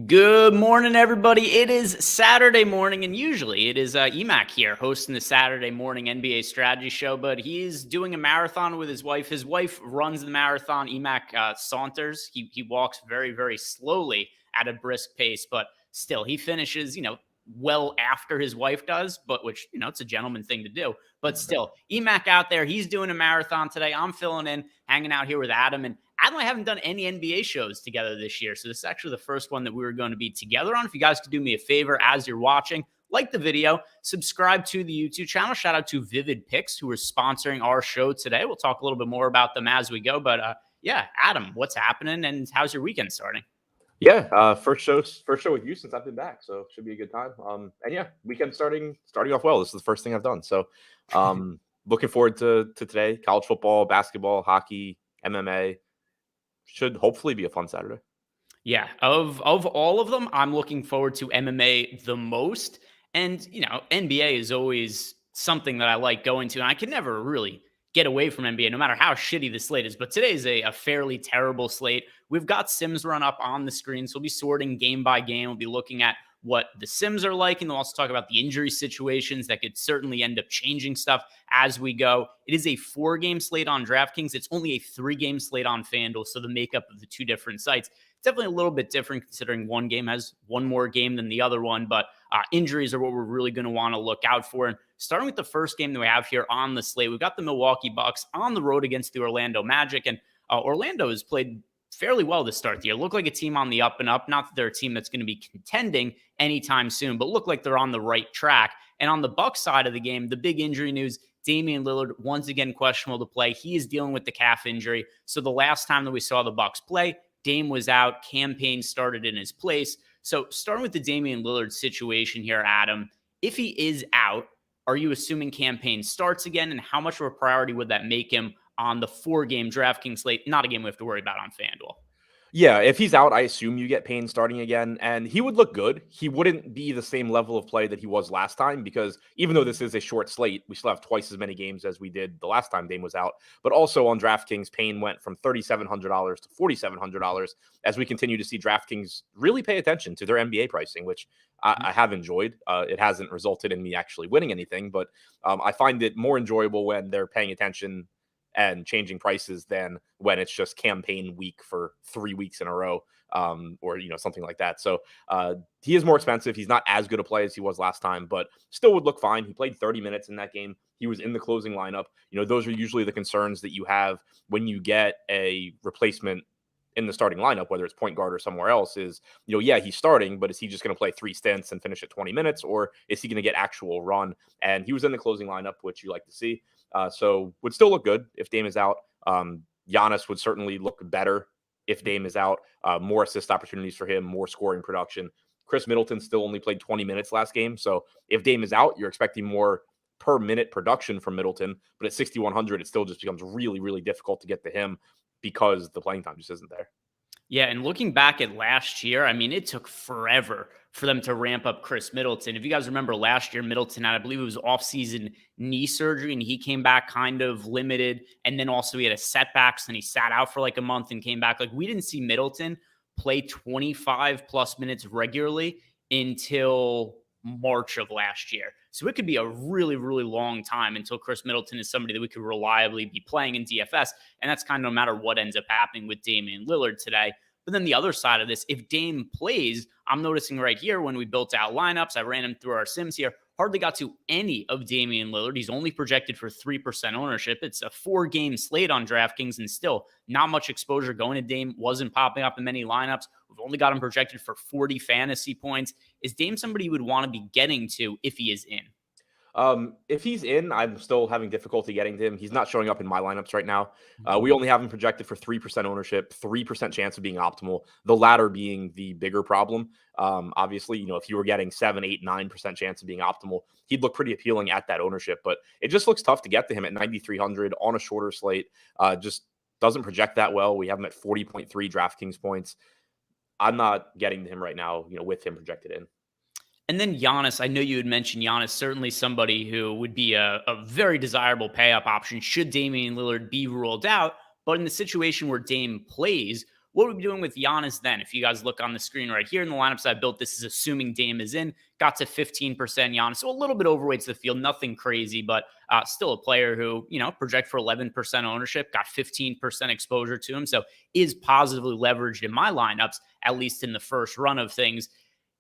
Good morning, everybody. It is Saturday morning, and usually it is Emac here hosting the Saturday morning NBA strategy show, but he's doing a marathon with his wife. His wife runs the marathon. Emac saunters. He walks very, very slowly at a brisk pace, but still he finishes, well after his wife does, but which, it's a gentleman thing to do. But still, Emac out there, he's doing a marathon today. I'm filling in, hanging out here with Adam, and Adam and I haven't done any NBA shows together this year, so this is actually the first one that we were going to be together on. If you guys could do me a favor as you're watching, like the video, subscribe to the YouTube channel. Shout out to Vivid Picks, who are sponsoring our show today. We'll talk a little bit more about them as we go, but yeah, Adam, what's happening, and how's your weekend starting? Yeah, first show with you since I've been back, so should be a good time. And yeah, weekend starting off well. This is the first thing I've done, so looking forward to today. College football, basketball, hockey, MMA should hopefully be a fun Saturday. Yeah, of all of them, I'm looking forward to MMA the most, and NBA is always something that I like going to, and I can never really get away from NBA, no matter how shitty the slate is. But today is a fairly terrible slate. We've got Sims run up on the screen, so we'll be sorting game by game. We'll be looking at what the Sims are like, and we'll also talk about the injury situations that could certainly end up changing stuff as we go. It is a 4-game slate on DraftKings. It's only a 3-game slate on FanDuel, so the makeup of the two different sites definitely a little bit different considering one game has one more game than the other one, but injuries are what we're really going to want to look out for. And starting with the first game that we have here on the slate, we've got the Milwaukee Bucks on the road against the Orlando Magic, and Orlando has played fairly well to start the year. Look like a team on the up and up. Not that they're a team that's going to be contending anytime soon, but look like they're on the right track. And on the Bucks side of the game, the big injury news, Damian Lillard, once again questionable to play. He is dealing with the calf injury. So the last time that we saw the Bucks play, Dame was out, Campaign started in his place. So starting with the Damian Lillard situation here, Adam, if he is out, are you assuming Campaign starts again? And how much of a priority would that make him on the 4-game DraftKings slate? Not a game we have to worry about on FanDuel. Yeah, if he's out, I assume you get Payne starting again, and he would look good. He wouldn't be the same level of play that he was last time because even though this is a short slate, we still have twice as many games as we did the last time Dame was out. But also on DraftKings, Payne went from $3,700 to $4,700 as we continue to see DraftKings really pay attention to their NBA pricing, which I have enjoyed. It hasn't resulted in me actually winning anything, but I find it more enjoyable when they're paying attention and changing prices than when it's just campaign week for 3 weeks in a row, or something like that. So he is more expensive. He's not as good a play as he was last time, but still would look fine. He played 30 minutes in that game. He was in the closing lineup. Those are usually the concerns that you have when you get a replacement in the starting lineup, whether it's point guard or somewhere else, is, yeah, he's starting, but is he just going to play 3 stints and finish at 20 minutes, or is he going to get actual run? And he was in the closing lineup, which you like to see. So would still look good if Dame is out. Giannis would certainly look better if Dame is out. More assist opportunities for him, more scoring production. Chris Middleton still only played 20 minutes last game. So if Dame is out, you're expecting more per minute production from Middleton. But at 6,100, it still just becomes really, really difficult to get to him because the playing time just isn't there. Yeah, and looking back at last year, I mean, it took forever for them to ramp up Chris Middleton. If you guys remember last year, Middleton had, I believe it was off-season knee surgery, and he came back kind of limited. And then also he had a setbacks, and he sat out for like a month and came back. Like, we didn't see Middleton play 25 plus minutes regularly until March of last year. So it could be a really, really long time until Chris Middleton is somebody that we could reliably be playing in DFS. And that's kind of no matter what ends up happening with Damian Lillard today. But then the other side of this, if Dame plays, I'm noticing right here when we built out lineups, I ran him through our Sims here, hardly got to any of Damian Lillard. He's only projected for 3% ownership. It's a 4-game slate on DraftKings, and still not much exposure going to Dame. Wasn't popping up in many lineups. We've only got him projected for 40 fantasy points. Is Dame somebody you would want to be getting to if he is in? If he's in, I'm still having difficulty getting to him. He's not showing up in my lineups right now. We only have him projected for 3% ownership, 3% chance of being optimal, the latter being the bigger problem. Obviously, if you were getting 7, 8, 9% chance of being optimal, he'd look pretty appealing at that ownership, but it just looks tough to get to him at 9,300 on a shorter slate. Just doesn't project that well. We have him at 40.3 DraftKings points. I'm not getting to him right now, with him projected in. And then Giannis, I know you had mentioned Giannis, certainly somebody who would be a very desirable pay-up option should Damian Lillard be ruled out. But in the situation where Dame plays, What are we doing with Giannis then? If you guys look on the screen right here in the lineups I built, this is assuming Dame is in, got to 15% Giannis. So a little bit overweight to the field, nothing crazy, but still a player who, project for 11% ownership, got 15% exposure to him. So is positively leveraged in my lineups, at least in the first run of things.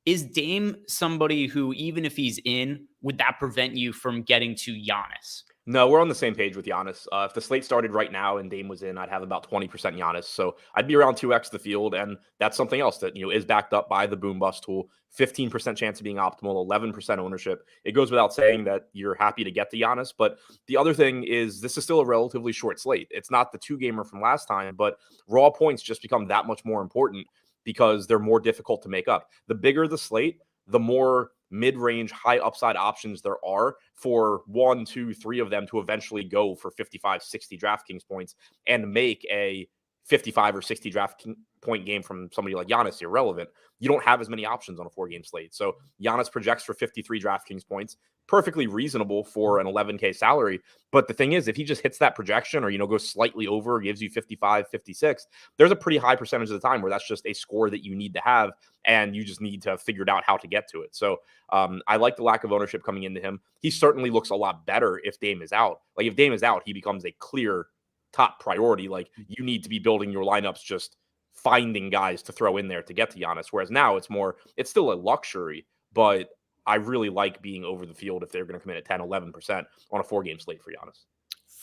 Is Dame somebody who, even if he's in, would that prevent you from getting to Giannis? No, we're on the same page with Giannis. If the slate started right now and Dame was in, I'd have about 20% Giannis. So I'd be around 2x the field. And that's something else that, is backed up by the boom bust tool. 15% chance of being optimal, 11% ownership. It goes without saying that you're happy to get to Giannis. But the other thing is this is still a relatively short slate. It's not the 2-gamer from last time, but raw points just become that much more important because they're more difficult to make up. The bigger the slate, the more mid-range, high upside options there are for 1, 2, 3 of them to eventually go for 55, 60 DraftKings points and make a 55 or 60 DraftKings point game from somebody like Giannis irrelevant. You don't have as many options on a 4-game slate. So Giannis projects for 53 DraftKings points, perfectly reasonable for an 11K salary. But the thing is, if he just hits that projection or, goes slightly over, gives you 55, 56, there's a pretty high percentage of the time where that's just a score that you need to have. And you just need to figure out how to get to it. So I like the lack of ownership coming into him. He certainly looks a lot better if Dame is out. Like if Dame is out, he becomes a clear top priority. Like you need to be building your lineups, just finding guys to throw in there to get to Giannis. Whereas now it's still a luxury, but I really like being over the field if they're going to come in at 10, 11% on a 4-game slate for Giannis.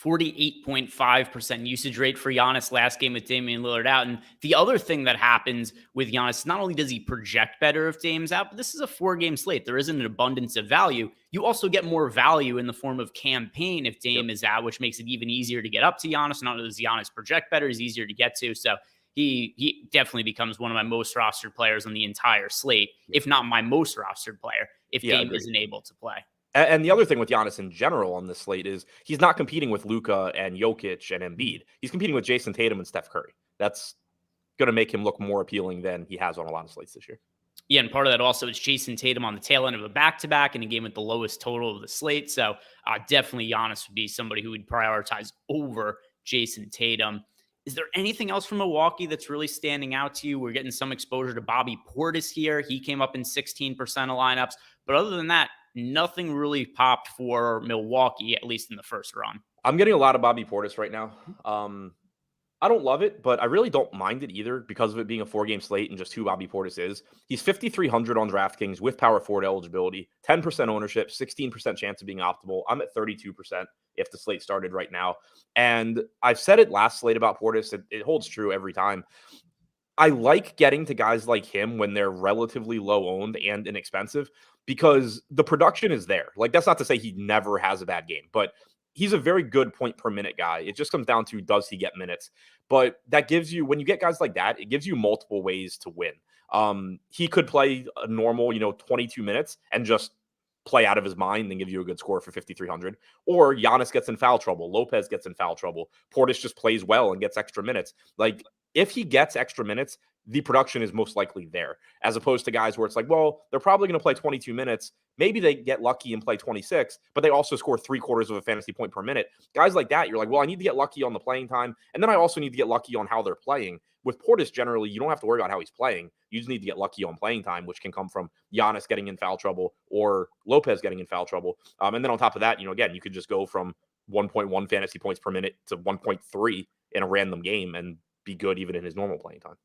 48.5% usage rate for Giannis last game with Damian Lillard out. And the other thing that happens with Giannis, not only does he project better if Dame's out, but this is a 4-game slate. There isn't an abundance of value. You also get more value in the form of campaign if Dame is out, which makes it even easier to get up to Giannis. Not only does Giannis project better, he's easier to get to. So he definitely becomes one of my most rostered players on the entire slate, if not my most rostered player, if Dame isn't able to play. And the other thing with Giannis in general on this slate is he's not competing with Luka and Jokic and Embiid. He's competing with Jason Tatum and Steph Curry. That's going to make him look more appealing than he has on a lot of slates this year. Yeah, and part of that also is Jason Tatum on the tail end of a back-to-back in a game with the lowest total of the slate. So definitely Giannis would be somebody who would prioritize over Jason Tatum. Is there anything else from Milwaukee that's really standing out to you? We're getting some exposure to Bobby Portis here. He came up in 16% of lineups. But other than that, nothing really popped for Milwaukee, at least in the first run. I'm getting a lot of Bobby Portis right now. I don't love it, but I really don't mind it either because of it being a 4-game slate and just who Bobby Portis is. He's 5,300 on DraftKings with power forward eligibility, 10% ownership, 16% chance of being optimal. I'm at 32% if the slate started right now. And I've said it last slate about Portis. It holds true every time. I like getting to guys like him when they're relatively low owned and inexpensive because the production is there. Like that's not to say he never has a bad game, but he's a very good point per minute guy. It just comes down to, does he get minutes? But that gives you, when you get guys like that, it gives you multiple ways to win. He could play a normal, 22 minutes and just play out of his mind and give you a good score for 5,300. Or Giannis gets in foul trouble. Lopez gets in foul trouble. Portis just plays well and gets extra minutes. Like if he gets extra minutes, the production is most likely there, as opposed to guys where it's like, well, they're probably going to play 22 minutes. Maybe they get lucky and play 26, but they also score 3/4 of a fantasy point per minute. Guys like that, you're like, well, I need to get lucky on the playing time. And then I also need to get lucky on how they're playing. With Portis, generally, you don't have to worry about how he's playing. You just need to get lucky on playing time, which can come from Giannis getting in foul trouble or Lopez getting in foul trouble. And then on top of that, again, you could just go from 1.1 fantasy points per minute to 1.3 in a random game and be good even in his normal playing time.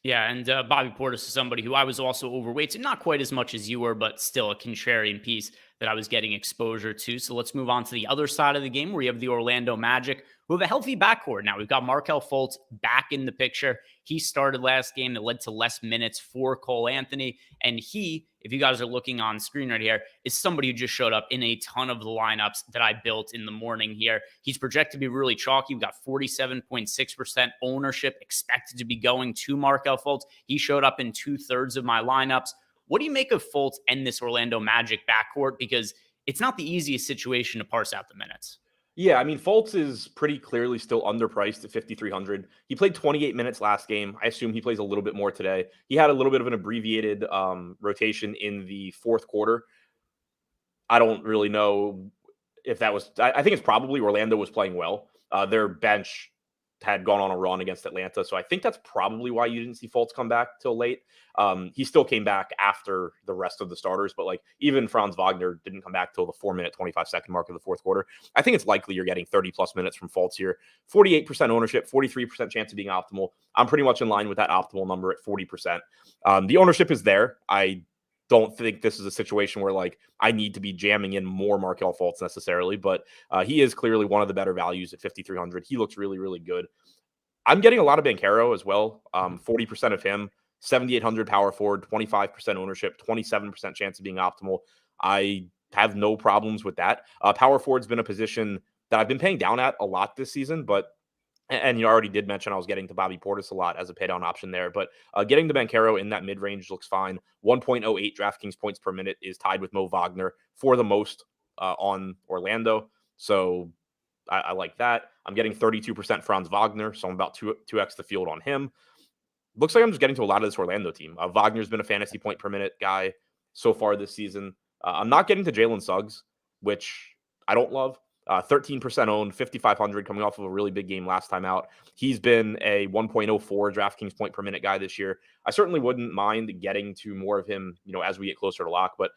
Yeah, and Bobby Portis is somebody who I was also overweight to, not quite as much as you were, but still a contrarian piece that I was getting exposure to. So let's move on to the other side of the game where you have the Orlando Magic, who have a healthy backcourt now. We've got Markelle Fultz back in the picture. He started last game that led to less minutes for Cole Anthony. And he, if you guys are looking on screen right here, is somebody who just showed up in a ton of the lineups that I built in the morning here. He's projected to be really chalky. We've got 47.6% ownership expected to be going to Markelle Fultz. He showed up in 2/3 of my lineups. What do you make of Fultz and this Orlando Magic backcourt? Because it's not the easiest situation to parse out the minutes. Yeah, I mean, Fultz is pretty clearly still underpriced at 5,300. He played 28 minutes last game. I assume he plays a little bit more today. He had a little bit of an abbreviated rotation in the fourth quarter. I don't really know if that was – I think it's probably Orlando was playing well. Their bench had gone on a run against Atlanta. So I think that's probably why you didn't see Fultz come back till late. He still came back after the rest of the starters, but like even Franz Wagner didn't come back till the 4-minute, 25-second mark of the fourth quarter. I think it's likely you're getting 30 plus minutes from Fultz here. 48% ownership, 43% chance of being optimal. I'm pretty much in line with that optimal number at 40%. The ownership is there. I don't think this is a situation where like I need to be jamming in more Markelle Fultz necessarily, but he is clearly one of the better values at 5,300. He looks really, really good. I'm getting a lot of Banchero as well. 40% of him, 7,800 power forward, 25% ownership, 27% chance of being optimal. I have no problems with that. Power forward's been a position that I've been paying down at a lot this season, but and you already did mention I was getting to Bobby Portis a lot as a pay down option there, but getting to Banchero in that mid range looks fine. 1.08 DraftKings points per minute is tied with Mo Wagner for the most on Orlando. So I like that. I'm getting 32% Franz Wagner, so I'm about 2x the field on him. Looks like I'm just getting to a lot of this Orlando team. Wagner's been a fantasy point per minute guy so far this season. I'm not getting to Jalen Suggs, which I don't love. 13% owned, 5,500 coming off of a really big game last time out. He's been a 1.04 DraftKings point per minute guy this year. I certainly wouldn't mind getting to more of him, as we get closer to lock, but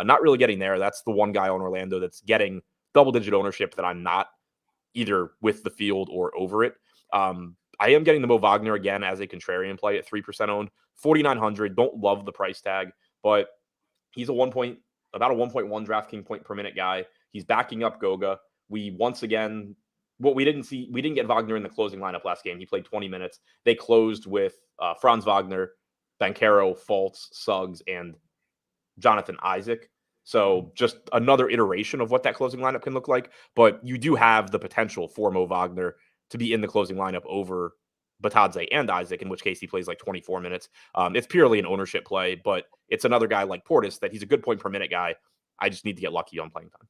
not really getting there. That's the one guy on Orlando that's getting double-digit ownership that I'm not either with the field or over it. I am getting the Mo Wagner again as a contrarian play at 3% owned, 4,900. Don't love the price tag, but he's about a 1.1 DraftKings point per minute guy. He's backing up Goga. We once again, we didn't get Wagner in the closing lineup last game. He played 20 minutes. They closed with Franz Wagner, Banchero, Fultz, Suggs, and Jonathan Isaac. So just another iteration of what that closing lineup can look like. But you do have the potential for Mo Wagner to be in the closing lineup over Batadze and Isaac, in which case he plays like 24 minutes. It's purely an ownership play, but it's another guy like Portis that he's a good point per minute guy. I just need to get lucky on playing time.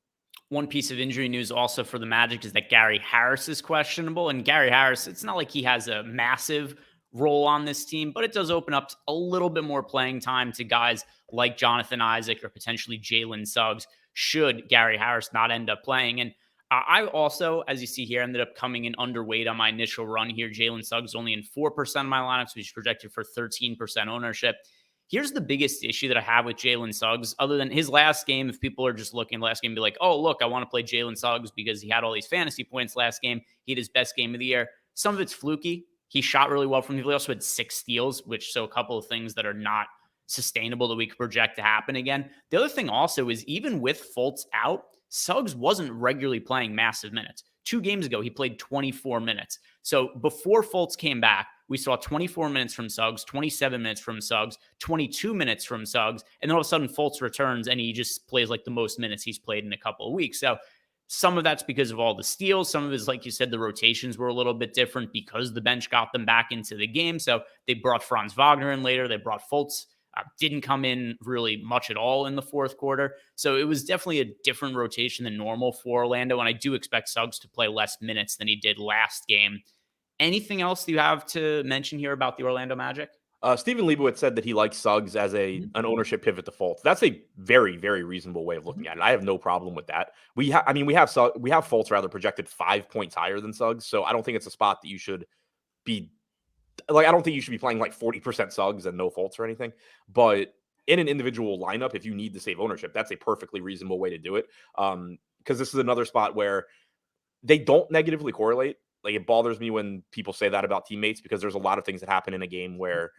One piece of injury news also for the Magic is that Gary Harris is questionable. And Gary Harris, it's not like he has a massive role on this team, but it does open up a little bit more playing time to guys like Jonathan Isaac or potentially Jalen Suggs should Gary Harris not end up playing. And I also, as you see here, ended up coming in underweight on my initial run here. Jalen Suggs only in 4% of my lineups, which is projected for 13% ownership. Here's the biggest issue that I have with Jalen Suggs, other than his last game. If people are just looking last game, be like, oh, look, I want to play Jalen Suggs because he had all these fantasy points last game. He had his best game of the year. Some of it's fluky. He shot really well from the field. He also had 6 steals, so a couple of things that are not sustainable that we could project to happen again. The other thing also is even with Fultz out, Suggs wasn't regularly playing massive minutes. 2 games ago, he played 24 minutes. So before Fultz came back, we saw 24 minutes from Suggs, 27 minutes from Suggs, 22 minutes from Suggs, and then all of a sudden Fultz returns and he just plays like the most minutes he's played in a couple of weeks. So some of that's because of all the steals. Some of it is, like you said, the rotations were a little bit different because the bench got them back into the game. So they brought Franz Wagner in later. They brought Fultz. Didn't come in really much at all in the fourth quarter. So it was definitely a different rotation than normal for Orlando. And I do expect Suggs to play less minutes than he did last game. Anything else you have to mention here about the Orlando Magic? Stephen Leibowitz said that he likes Suggs as an ownership pivot to Fultz. That's a very, very reasonable way of looking at it. I have no problem with that. We have Fultz rather projected 5 points higher than Suggs, so I don't think it's a spot that you should be like. I don't think you should be playing like 40% Suggs and no Fultz or anything. But in an individual lineup, if you need to save ownership, that's a perfectly reasonable way to do it. Because this is another spot where they don't negatively correlate. Like, it bothers me when people say that about teammates because there's a lot of things that happen in a game where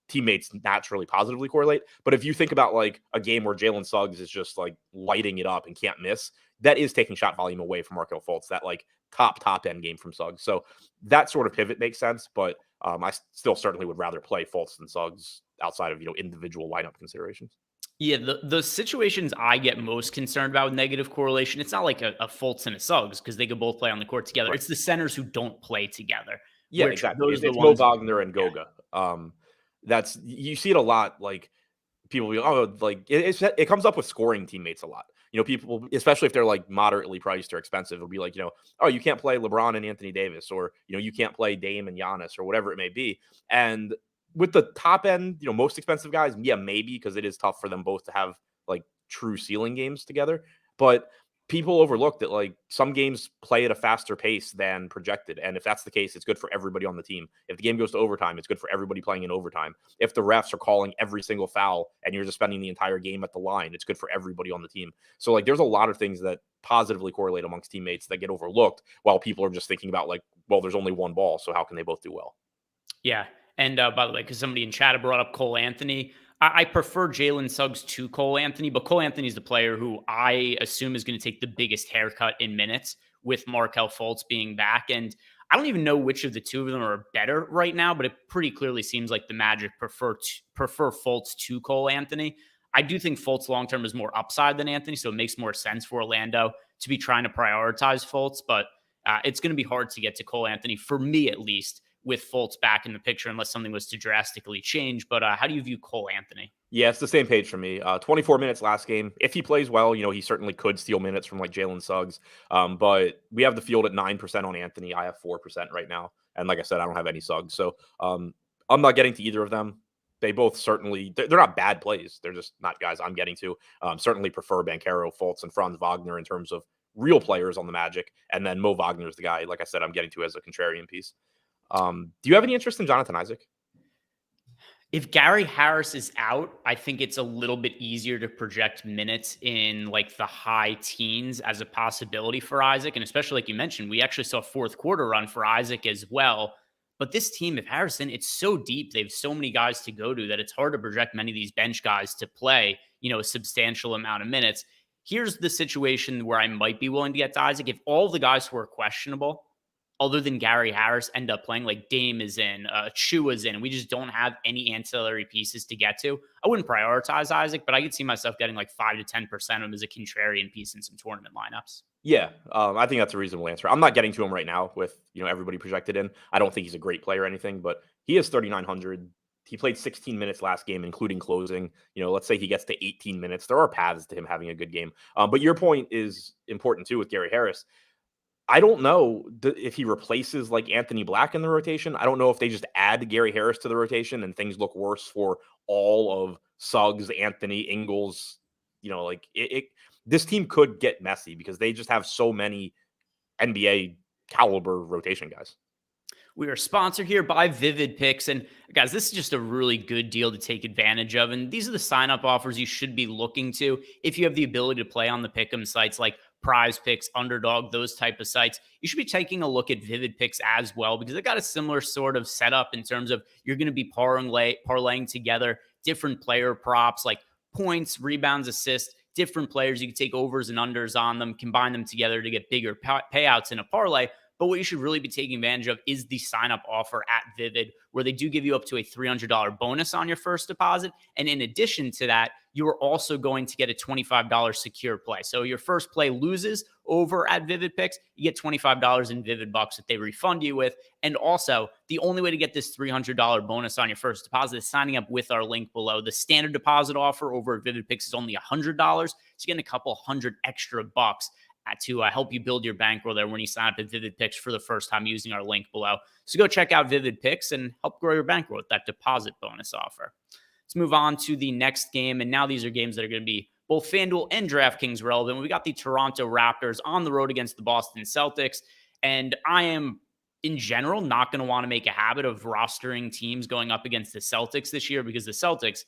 teammates naturally positively correlate. But if you think about like a game where Jalen Suggs is just like lighting it up and can't miss, that is taking shot volume away from Markelle Fultz, that like top end game from Suggs. So that sort of pivot makes sense. But I still certainly would rather play Fultz than Suggs outside of, individual lineup considerations. Yeah, the situations I get most concerned about with negative correlation, it's not like a Fultz and a Suggs because they could both play on the court together. Right. It's the centers who don't play together. Yeah, exactly. It's Mo Wagner and Goga. Yeah. You see it a lot. Like, people be, it comes up with scoring teammates a lot. People, especially if they're like moderately priced or expensive, will be like, you can't play LeBron and Anthony Davis, or you can't play Dame and Giannis, or whatever it may be. And with the top end, most expensive guys, yeah, maybe, because it is tough for them both to have like true ceiling games together. But people overlook that like some games play at a faster pace than projected. And if that's the case, it's good for everybody on the team. If the game goes to overtime, it's good for everybody playing in overtime. If the refs are calling every single foul and you're just spending the entire game at the line, it's good for everybody on the team. So like there's a lot of things that positively correlate amongst teammates that get overlooked while people are just thinking about like, well, there's only one ball, so how can they both do well? Yeah. And by the way, because somebody in chat brought up Cole Anthony, I prefer Jalen Suggs to Cole Anthony, but Cole Anthony is the player who I assume is going to take the biggest haircut in minutes with Markelle Fultz being back. And I don't even know which of the two of them are better right now, but it pretty clearly seems like the Magic prefer Fultz to Cole Anthony. I do think Fultz long term is more upside than Anthony, so it makes more sense for Orlando to be trying to prioritize Fultz, but it's going to be hard to get to Cole Anthony, for me at least, with Fultz back in the picture, unless something was to drastically change. But how do you view Cole Anthony? Yeah, it's the same page for me. 24 minutes last game. If he plays well, he certainly could steal minutes from like Jalen Suggs. But we have the field at 9% on Anthony. I have 4% right now. And like I said, I don't have any Suggs. So I'm not getting to either of them. They both certainly, they're not bad plays. They're just not guys I'm getting to. Certainly prefer Banchero, Fultz, and Franz Wagner in terms of real players on the Magic. And then Mo Wagner is the guy, like I said, I'm getting to as a contrarian piece. Do you have any interest in Jonathan Isaac? If Gary Harris is out, I think it's a little bit easier to project minutes in like the high teens as a possibility for Isaac. And especially like you mentioned, we actually saw a fourth quarter run for Isaac as well. But this team, if Harrison, it's so deep, they have so many guys to go to that it's hard to project many of these bench guys to play, a substantial amount of minutes. Here's the situation where I might be willing to get to Isaac. If all the guys who are questionable, other than Gary Harris, end up playing, like Dame is in, Chu is in, and we just don't have any ancillary pieces to get to, I wouldn't prioritize Isaac, but I could see myself getting like 5 to 10% of him as a contrarian piece in some tournament lineups. Yeah, I think that's a reasonable answer. I'm not getting to him right now with everybody projected in. I don't think he's a great player or anything, but he is 3,900. He played 16 minutes last game, including closing. Let's say he gets to 18 minutes. There are paths to him having a good game. But your point is important too with Gary Harris. I don't know if he replaces like Anthony Black in the rotation. I don't know if they just add Gary Harris to the rotation and things look worse for all of Suggs, Anthony, Ingles. This team could get messy because they just have so many NBA caliber rotation guys. We are sponsored here by Vivid Picks. And guys, this is just a really good deal to take advantage of. And these are the sign-up offers you should be looking to if you have the ability to play on the pick'em sites like Prize Picks, Underdog, those type of sites. You should be taking a look at Vivid Picks as well, because they got a similar sort of setup in terms of you're going to be parlaying together different player props like points, rebounds, assists, different players. You can take overs and unders on them, combine them together to get bigger payouts in a parlay. But what you should really be taking advantage of is the sign-up offer at Vivid, where they do give you up to a $300 bonus on your first deposit. And in addition to that, you are also going to get a $25 secure play. So your first play loses over at Vivid Picks, you get $25 in Vivid Bucks that they refund you with. And also, the only way to get this $300 bonus on your first deposit is signing up with our link below. The standard deposit offer over at Vivid Picks is only $100. So you're getting a couple hundred extra bucks to help you build your bankroll there when you sign up at Vivid Picks for the first time using our link below. So go check out Vivid Picks and help grow your bankroll with that deposit bonus offer. Let's move on to the next game. And now these are games that are going to be both FanDuel and DraftKings relevant. We got the Toronto Raptors on the road against the Boston Celtics. And I am, in general, not going to want to make a habit of rostering teams going up against the Celtics this year, because the Celtics,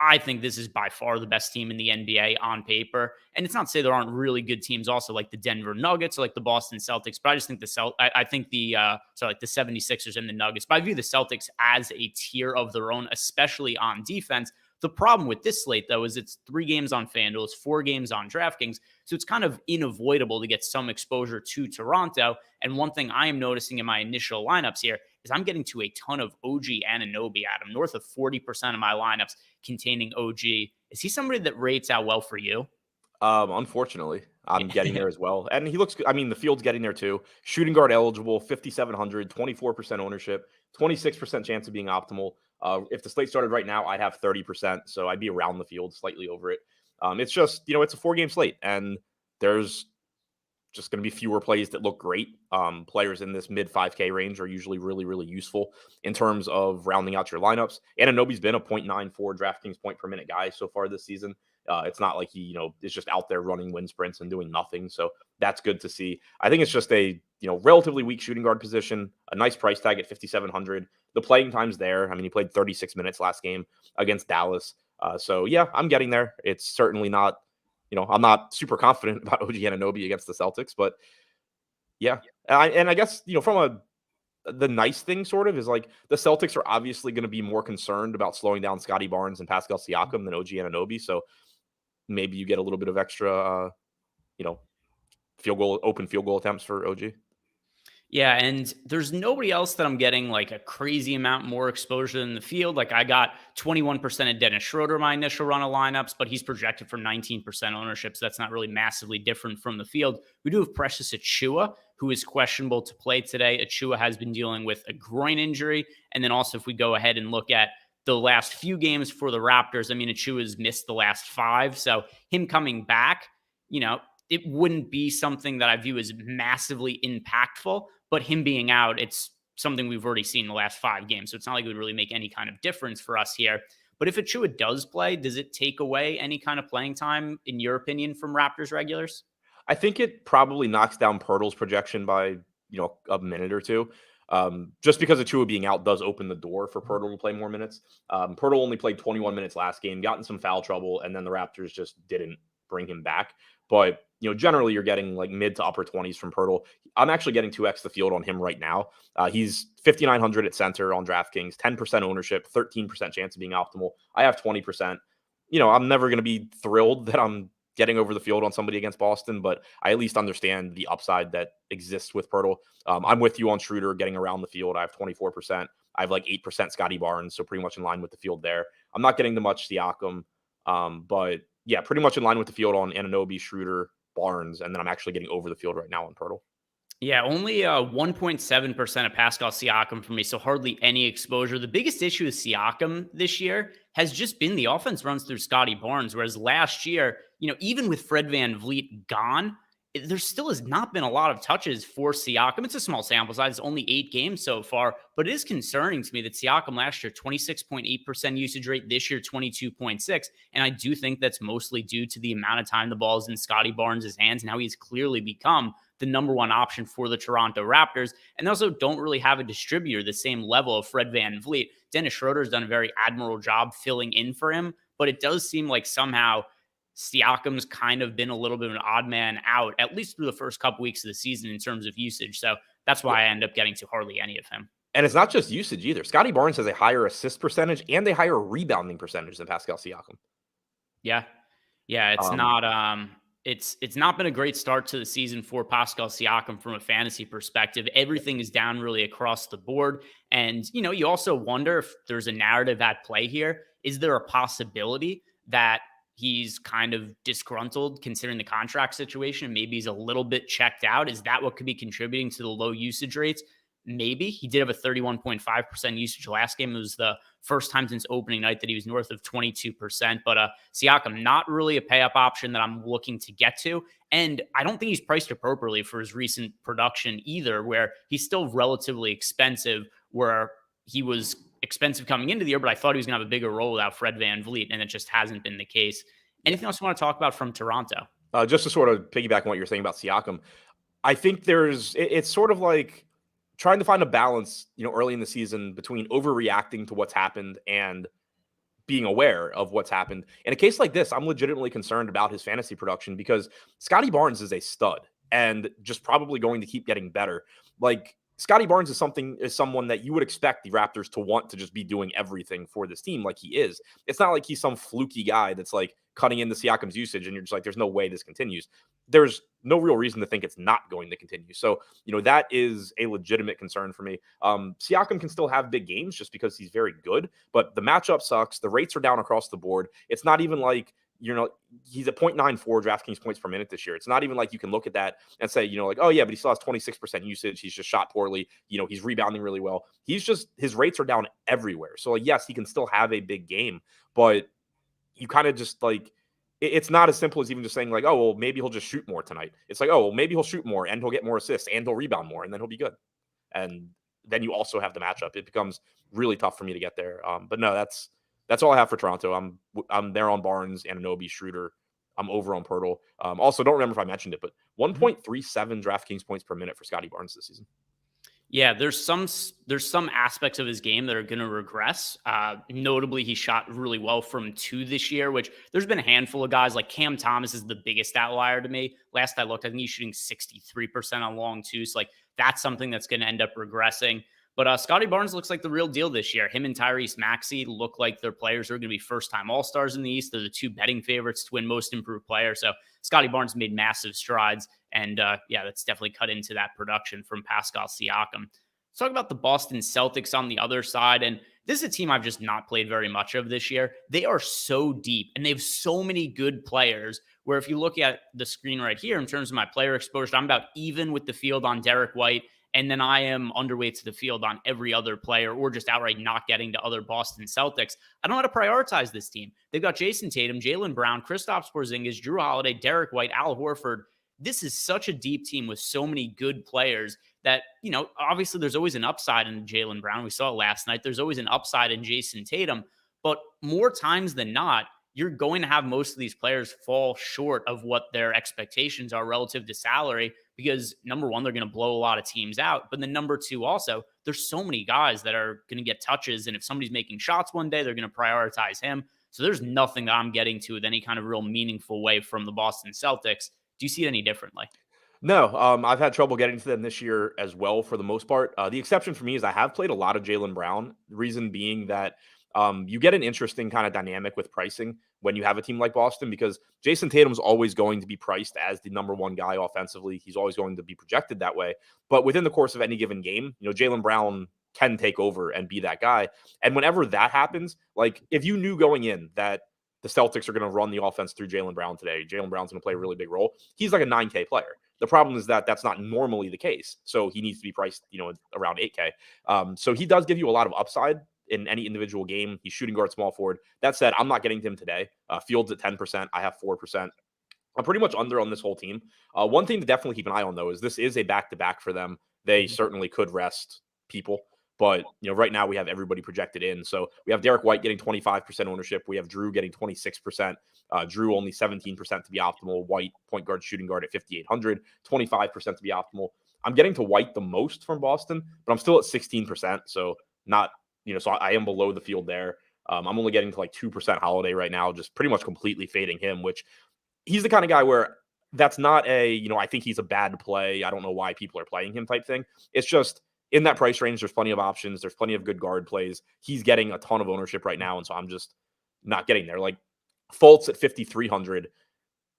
I think this is by far the best team in the NBA on paper. And it's not to say there aren't really good teams also, like the Denver Nuggets or like the Boston Celtics, but I just think the 76ers and the Nuggets. But I view the Celtics as a tier of their own, especially on defense. The problem with this slate, though, is it's 3 games on FanDuel, it's 4 games on DraftKings, so it's kind of unavoidable to get some exposure to Toronto. And one thing I am noticing in my initial lineups here is I'm getting to a ton of OG Anunoby, Adam, north of 40% of my lineups containing OG. Is he somebody that rates out well for you? Unfortunately, I'm getting there as well. And he looks good. I mean, the field's getting there too. Shooting guard eligible, 5,700, 24% ownership, 26% chance of being optimal. If the slate started right now, I'd have 30%. So I'd be around the field, slightly over it. It's just, it's a 4-game slate, and there's just going to be fewer plays that look great. Players in this mid 5K range are usually really, really useful in terms of rounding out your lineups. Anunoby's been a 0.94 DraftKings point per minute guy so far this season. It's not like he, is just out there running wind sprints and doing nothing. So that's good to see. I think it's just a, relatively weak shooting guard position, a nice price tag at 5,700. The playing time's there. I mean, he played 36 minutes last game against Dallas. So yeah, I'm getting there. It's certainly not, I'm not super confident about OG Anunoby against the Celtics, but yeah. I guess, from the nice thing sort of is like the Celtics are obviously going to be more concerned about slowing down Scotty Barnes and Pascal Siakam than OG Anunoby. So maybe you get a little bit of extra, you know, open field goal attempts for OG. Yeah, and there's nobody else that I'm getting like a crazy amount more exposure in the field. Like I got 21% of Dennis Schroeder my initial run of lineups, but he's projected for 19% ownership, so that's not really massively different from the field. We do have Precious Achiuwa, who is questionable to play today. Achiuwa has been dealing with a groin injury, and then also if we go ahead and look at the last few games for the Raptors, I mean Achiuwa's missed the last 5, so him coming back, it wouldn't be something that I view as massively impactful, but him being out, it's something we've already seen in the last 5 games. So it's not like it would really make any kind of difference for us here. But if Achiuwa does play, does it take away any kind of playing time, in your opinion, from Raptors regulars? I think it probably knocks down Pirtle's projection by, a minute or two. Just because Achiuwa being out does open the door for Pirtle to play more minutes. Pirtle only played 21 minutes last game, got in some foul trouble, and then the Raptors just didn't bring him back. But, generally you're getting like mid to upper 20s from Pirtle. I'm actually getting 2x the field on him right now. He's 5,900 at center on DraftKings, 10% ownership, 13% chance of being optimal. I have 20%. I'm never going to be thrilled that I'm getting over the field on somebody against Boston, but I at least understand the upside that exists with Pirtle. I'm with you on Schroeder getting around the field. I have 24%. I have like 8% Scotty Barnes, so pretty much in line with the field there. I'm not getting the much Siakam, but yeah, pretty much in line with the field on Anunoby, Schroeder, Barnes, and then I'm actually getting over the field right now on Pirtle. Yeah, only 1.7% of Pascal Siakam for me, so hardly any exposure. The biggest issue with Siakam this year has just been the offense runs through Scotty Barnes, whereas last year, even with Fred VanVleet gone, there still has not been a lot of touches for Siakam. It's a small sample size, it's only 8 games so far, but it is concerning to me that Siakam last year, 26.8% usage rate, this year, 22.6%, and I do think that's mostly due to the amount of time the ball is in Scotty Barnes' hands and how he's clearly become the number one option for the Toronto Raptors. And they also don't really have a distributor the same level of Fred VanVleet. Dennis Schroeder's done a very admirable job filling in for him, but it does seem like somehow Siakam's kind of been a little bit of an odd man out, at least through the first couple weeks of the season in terms of usage. So that's why I end up getting to hardly any of him. And it's not just usage either. Scotty Barnes has a higher assist percentage and a higher rebounding percentage than Pascal Siakam. Yeah. It's not been a great start to the season for Pascal Siakam from a fantasy perspective. Everything is down really across the board. And, you also wonder if there's a narrative at play here. Is there a possibility that he's kind of disgruntled considering the contract situation? Maybe he's a little bit checked out. Is that what could be contributing to the low usage rates? Maybe. He did have a 31.5% usage last game. It was the first time since opening night that he was north of 22%. But Siakam, not really a pay-up option that I'm looking to get to. And I don't think he's priced appropriately for his recent production either, where he's still relatively expensive, where he was expensive coming into the year, but I thought he was going to have a bigger role without Fred VanVleet, and it just hasn't been the case. Anything else you want to talk about from Toronto? Just to sort of piggyback on what you're saying about Siakam, I think it's sort of like trying to find a balance, early in the season between overreacting to what's happened and being aware of what's happened. In a case like this, I'm legitimately concerned about his fantasy production because Scotty Barnes is a stud and just probably going to keep getting better. Like Scotty Barnes is someone that you would expect the Raptors to want to just be doing everything for this team like he is. It's not like he's some fluky guy that's like cutting into Siakam's usage and you're just like, there's no way this continues. There's no real reason to think it's not going to continue. So, that is a legitimate concern for me. Siakam can still have big games just because he's very good, but the matchup sucks. The rates are down across the board. It's not even like, he's at 0.94 DraftKings points per minute this year. It's not even like you can look at that and say, like, oh yeah, but he still has 26% usage. He's just shot poorly. He's rebounding really well. His rates are down everywhere. So like, yes, he can still have a big game, but you kind of just like, it's not as simple as even just saying like, oh, well, maybe he'll just shoot more tonight. It's like, oh, well, maybe he'll shoot more and he'll get more assists and he'll rebound more and then he'll be good. And then you also have the matchup. It becomes really tough for me to get there. But no, that's That's all I have for Toronto. I'm there on Barnes, Anunoby, Schroeder. I'm over on Pirtle. Also, don't remember if I mentioned it, but 1.37 DraftKings points per minute for Scotty Barnes this season. Yeah, there's some aspects of his game that are going to regress. Notably, he shot really well from two this year, which there's been a handful of guys like Cam Thomas is the biggest outlier to me. Last I looked, I think he's shooting 63% on long twos. So like that's something that's going to end up regressing. But Scotty Barnes looks like the real deal this year. Him and Tyrese Maxey look like they're players who are going to be first-time All-Stars in the East. They're the two betting favorites to win Most Improved Player. So Scotty Barnes made massive strides. And yeah, that's definitely cut into that production from Pascal Siakam. Let's talk about the Boston Celtics on the other side. And this is a team I've just not played very much of this year. They are so deep and they have so many good players where if you look at the screen right here in terms of my player exposure, I'm about even with the field on Derek White. And then I am underweight to the field on every other player or just outright not getting to other Boston Celtics. I don't know how to prioritize this team. They've got Jason Tatum, Jaylen Brown, Kristaps Porzingis, Drew Holiday, Derek White, Al Horford. This is such a deep team with so many good players that, obviously there's always an upside in Jaylen Brown. We saw it last night. There's always an upside in Jason Tatum. But more times than not, you're going to have most of these players fall short of what their expectations are relative to salary because number one, they're going to blow a lot of teams out. But then number two, also, there's so many guys that are going to get touches. And if somebody's making shots one day, they're going to prioritize him. So there's nothing that I'm getting to with any kind of real meaningful way from the Boston Celtics. Do you see it any differently? No, I've had trouble getting to them this year as well for the most part. The exception for me is I have played a lot of Jaylen Brown. The reason being that you get an interesting kind of dynamic with pricing when you have a team like Boston because Jason Tatum's always going to be priced as the number one guy offensively. He's always going to be projected that way. But within the course of any given game, Jaylen Brown can take over and be that guy. And whenever that happens, like if you knew going in that the Celtics are going to run the offense through Jaylen Brown today, Jaylen Brown's going to play a really big role. He's like a 9K player. The problem is that that's not normally the case. So he needs to be priced, around 8K. So he does give you a lot of upside in any individual game. He's shooting guard, small forward. That said, I'm not getting to him today. Fields at 10%. I have 4%. I'm pretty much under on this whole team. One thing to definitely keep an eye on, though, is this is a back-to-back for them. They certainly could rest people. But, right now we have everybody projected in. So we have Derek White getting 25% ownership. We have Drew getting 26%. Drew only 17% to be optimal. White, point guard, shooting guard at 5,800, 25% to be optimal. I'm getting to White the most from Boston, but I'm still at 16%. So not, so I am below the field there. I'm only getting to like 2% Holiday right now, just pretty much completely fading him, which he's the kind of guy where that's not I think he's a bad play. I don't know why people are playing him type thing. It's just, in that price range, there's plenty of options. There's plenty of good guard plays. He's getting a ton of ownership right now, and so I'm just not getting there. Like Fultz at 5,300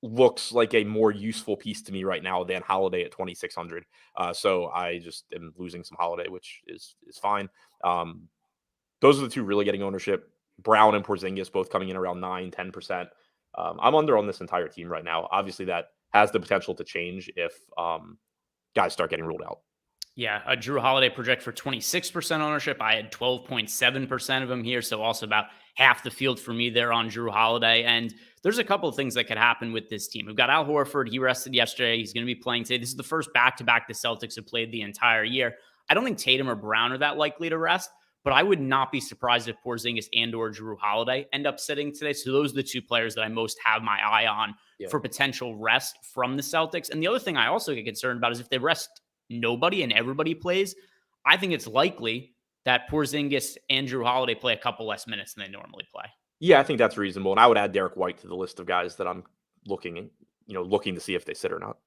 looks like a more useful piece to me right now than Holiday at 2,600. So I just am losing some Holiday, which is fine. Those are the two really getting ownership. Brown and Porzingis both coming in around 9-10%. I'm under on this entire team right now. Obviously, that has the potential to change if guys start getting ruled out. Yeah, Drew Holiday project for 26% ownership. I had 12.7% of him here, so also about half the field for me there on Drew Holiday. And there's a couple of things that could happen with this team. We've got Al Horford. He rested yesterday. He's going to be playing today. This is the first back-to-back the Celtics have played the entire year. I don't think Tatum or Brown are that likely to rest, but I would not be surprised if Porzingis and or Drew Holiday end up sitting today. So those are the two players that I most have my eye on for potential rest from the Celtics. And the other thing I also get concerned about is if they rest nobody and everybody plays, I think it's likely that Porzingis and Drew Holiday play a couple less minutes than they normally play. Yeah, I think that's reasonable. And I would add Derek White to the list of guys that I'm looking to see if they sit or not.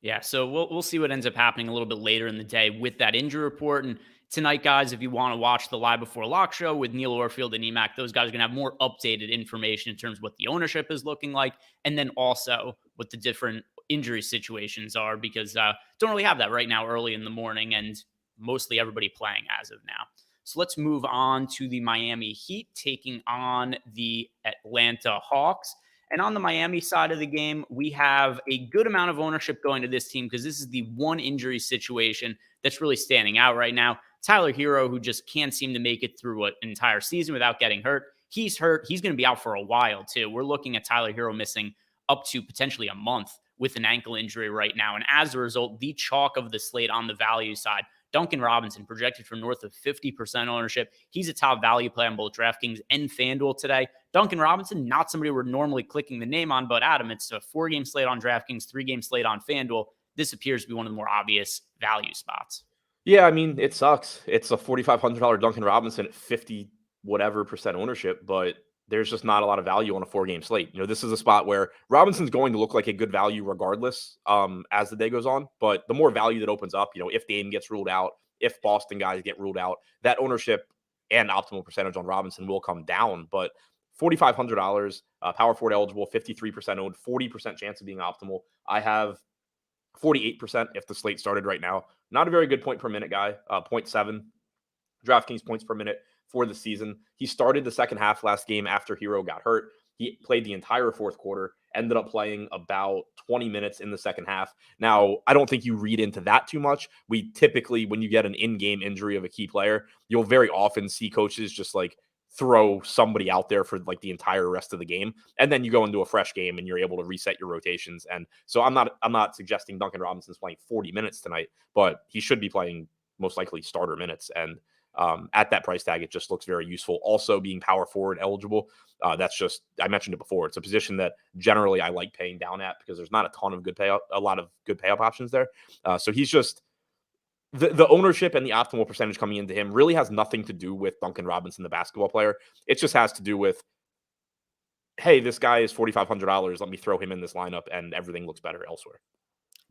Yeah, so we'll see what ends up happening a little bit later in the day with that injury report. And tonight, guys, if you want to watch the Live Before Lock show with Neil Orfield and EMAC, those guys are going to have more updated information in terms of what the ownership is looking like, and then also what the different injury situations are, because don't really have that right now early in the morning, and mostly everybody playing as of now. So let's move on to the Miami Heat taking on the Atlanta Hawks. And on the Miami side of the game, we have a good amount of ownership going to this team because this is the one injury situation that's really standing out right now. Tyler Hero, who just can't seem to make it through an entire season without getting hurt. He's hurt. He's going to be out for a while, too. We're looking at Tyler Hero missing up to potentially a month with an ankle injury right now. And as a result, the chalk of the slate on the value side, Duncan Robinson projected for north of 50% ownership. He's a top value play on both DraftKings and FanDuel today. Duncan Robinson, not somebody we're normally clicking the name on, but Adam, it's a 4-game slate on DraftKings, 3-game slate on FanDuel. This appears to be one of the more obvious value spots. Yeah, I mean, it sucks. It's a $4,500 Duncan Robinson at 50 whatever percent ownership, but there's just not a lot of value on a 4-game slate. This is a spot where Robinson's going to look like a good value regardless as the day goes on. But the more value that opens up, if Dame gets ruled out, if Boston guys get ruled out, that ownership and optimal percentage on Robinson will come down. But $4,500, power forward eligible, 53% owned, 40% chance of being optimal. I have 48% if the slate started right now. Not a very good point per minute guy, 0.7 DraftKings points per minute for the season. He started the second half last game after Hero got hurt. He played the entire fourth quarter, ended up playing about 20 minutes in the second half. Now, I don't think you read into that too much. We typically, when you get an in-game injury of a key player, you'll very often see coaches just like throw somebody out there for like the entire rest of the game, and then you go into a fresh game and you're able to reset your rotations. And so I'm not suggesting Duncan Robinson's playing 40 minutes tonight, but he should be playing most likely starter minutes. And at that price tag, it just looks very useful. Also being power forward eligible. That's just, I mentioned it before. It's a position that generally I like paying down at because there's not a ton of a lot of good payout options there. So he's just, the ownership and the optimal percentage coming into him really has nothing to do with Duncan Robinson, the basketball player. It just has to do with, hey, this guy is $4,500. Let me throw him in this lineup and everything looks better elsewhere.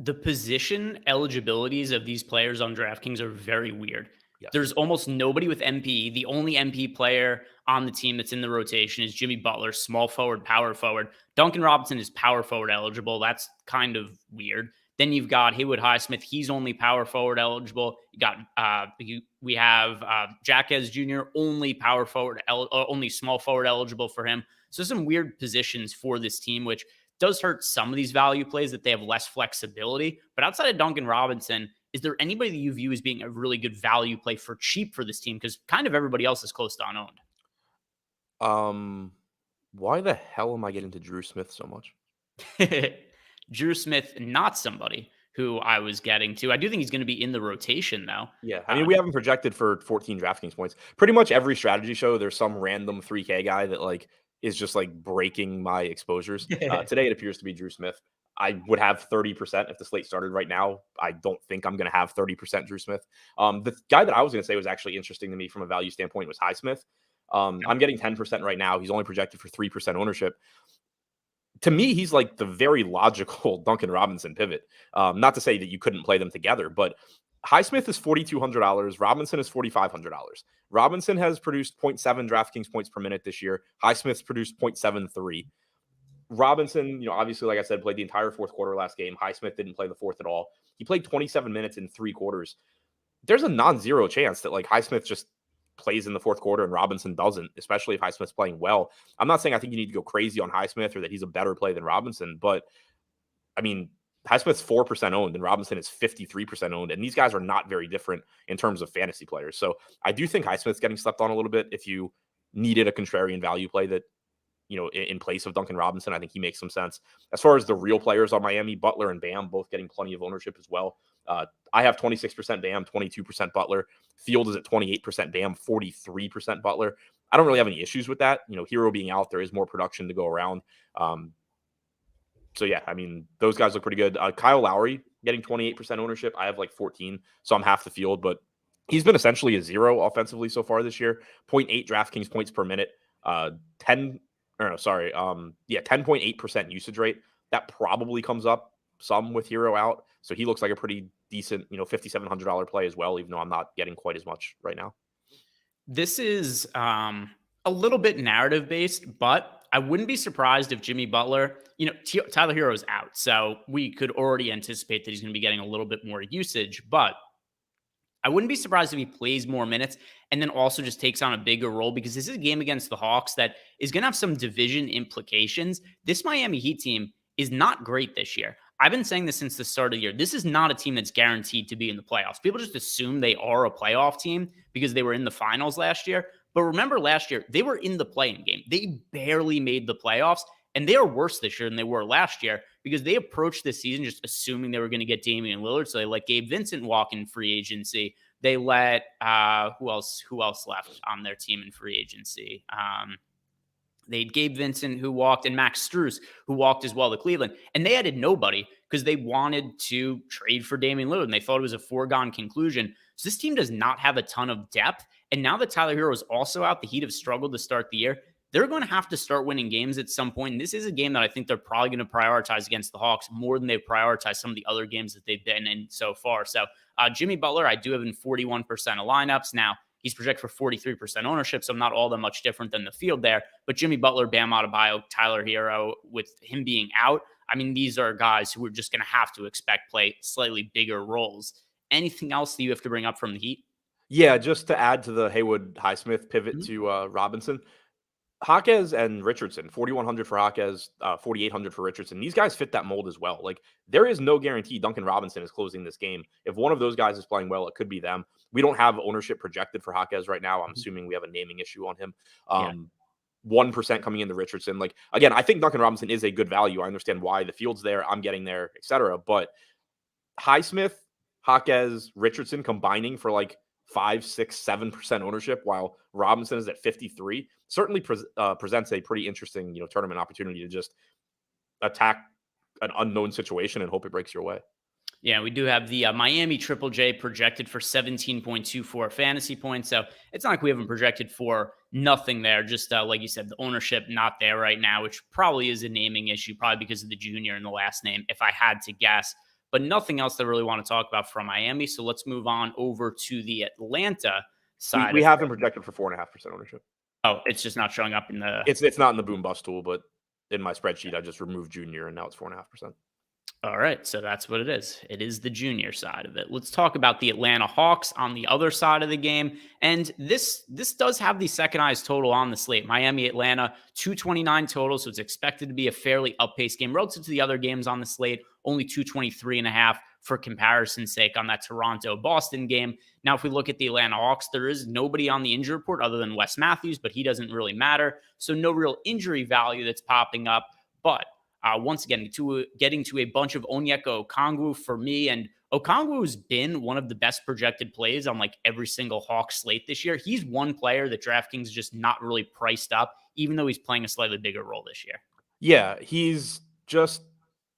The position eligibilities of these players on DraftKings are very weird. Yes. There's almost nobody with MP. The only MP player on the team that's in the rotation is Jimmy Butler, small forward, power forward. Duncan Robinson is power forward eligible. That's kind of weird. Then you've got Haywood Highsmith. He's only power forward eligible. You got we have Jaquez Jr. only power forward, only small forward eligible for him. So some weird positions for this team, which does hurt some of these value plays that they have less flexibility. But outside of Duncan Robinson, is there anybody that you view as being a really good value play for cheap for this team? Because kind of everybody else is close to unowned. Why the hell am I getting to Drew Smith so much? Drew Smith, not somebody who I was getting to. I do think he's going to be in the rotation, though. Yeah, I mean, we haven't projected for 14 DraftKings points. Pretty much every strategy show, there's some random 3K guy that like is just like breaking my exposures. Today, it appears to be Drew Smith. I would have 30% if the slate started right now. I don't think I'm going to have 30% Drew Smith. The guy that I was going to say was actually interesting to me from a value standpoint was Highsmith. I'm getting 10% right now. He's only projected for 3% ownership. To me, he's like the very logical Duncan Robinson pivot. Not to say that you couldn't play them together, but Highsmith is $4,200. Robinson is $4,500. Robinson has produced 0.7 DraftKings points per minute this year. Highsmith's produced 0.73. Robinson, obviously, like I said, played the entire fourth quarter last game. Highsmith didn't play the fourth at all. He played 27 minutes in 3 quarters. There's a non-zero chance that like Highsmith just plays in the fourth quarter and Robinson doesn't, especially if Highsmith's playing well. I'm not saying I think you need to go crazy on Highsmith or that he's a better play than Robinson, but I mean, Highsmith's 4% owned and Robinson is 53% owned. And these guys are not very different in terms of fantasy players. So I do think Highsmith's getting slept on a little bit. If you needed a contrarian value play that, in place of Duncan Robinson, I think he makes some sense. As far as the real players on Miami, Butler and Bam both getting plenty of ownership as well. I have 26% Bam, 22% Butler. Field is at 28% Bam, 43% Butler. I don't really have any issues with that. Hero being out, there is more production to go around. So yeah, I mean, those guys look pretty good. Kyle Lowry getting 28% ownership. I have like 14, so I'm half the field, but he's been essentially a zero offensively so far this year. 0.8 DraftKings points per minute. 10.8% usage rate. That probably comes up some with Hero out. So he looks like a pretty decent, $5,700 play as well, even though I'm not getting quite as much right now. This is a little bit narrative based, but I wouldn't be surprised if Jimmy Butler, Tyler Hero is out. So we could already anticipate that he's going to be getting a little bit more usage, but I wouldn't be surprised if he plays more minutes and then also just takes on a bigger role because this is a game against the Hawks that is going to have some division implications. This Miami Heat team is not great this year. I've been saying this since the start of the year. This is not a team that's guaranteed to be in the playoffs. People just assume they are a playoff team because they were in the finals last year. But remember last year, they were in the play-in game. They barely made the playoffs, and they are worse this year than they were last year because they approached this season just assuming they were going to get Damian Lillard. So they let Gabe Vincent walk in free agency. They let who else left on their team in free agency? They had Gabe Vincent, who walked, and Max Strus, who walked as well to Cleveland. And they added nobody because they wanted to trade for Damian Lillard, and they thought it was a foregone conclusion. So this team does not have a ton of depth. And now that Tyler Hero is also out, the Heat have struggled to start the year. They're going to have to start winning games at some point. And this is a game that I think they're probably going to prioritize against the Hawks more than they've prioritized some of the other games that they've been in so far. So Jimmy Butler, I do have in 41% of lineups. Now, he's projected for 43% ownership, so I'm not all that much different than the field there. But Jimmy Butler, Bam Adebayo, Tyler Hero, with him being out, I mean, these are guys who we're just going to have to expect play slightly bigger roles. Anything else that you have to bring up from the Heat? Yeah, just to add to the Haywood Highsmith pivot to Robinson, Jaquez and Richardson, 4,100 for Jaquez, 4,800 for Richardson. These guys fit that mold as well. Like, there is no guarantee Duncan Robinson is closing this game. If one of those guys is playing well, it could be them. We don't have ownership projected for Jaquez right now. I'm assuming we have a naming issue on him. 1% coming into Richardson. Like, again, I think Duncan Robinson is a good value. I understand why the field's there. I'm getting there, etc. But Highsmith, Jaquez, Richardson combining for like 5, 6, 7% ownership, while Robinson is at 53, certainly presents a pretty interesting, tournament opportunity to just attack an unknown situation and hope it breaks your way. Yeah, we do have the Miami Triple J projected for 17.24 fantasy points. So it's not like we haven't projected for nothing there. Just like you said, the ownership not there right now, which probably is a naming issue, probably because of the junior in the last name, if I had to guess. But nothing else that I really want to talk about from Miami. So let's move on over to the Atlanta side. We have him projected for 4.5% ownership. Oh, it's just not showing up in the... It's not in the boom bust tool, but in my spreadsheet, I just removed junior, and now it's 4.5%. All right, so that's what it is. It is the junior side of it. Let's talk about the Atlanta Hawks on the other side of the game. And this does have the second highest total on the slate. Miami, Atlanta, 229 total, so it's expected to be a fairly up-paced game relative to the other games on the slate, only 223.5 for comparison's sake on that Toronto-Boston game. Now, if we look at the Atlanta Hawks, there is nobody on the injury report other than Wes Matthews, but he doesn't really matter. So no real injury value that's popping up. But once again, getting to a bunch of Onyeka Okongwu for me, and Okongwu has been one of the best projected plays on like every single Hawks slate this year. He's one player that DraftKings is just not really priced up, even though he's playing a slightly bigger role this year. Yeah, he's just,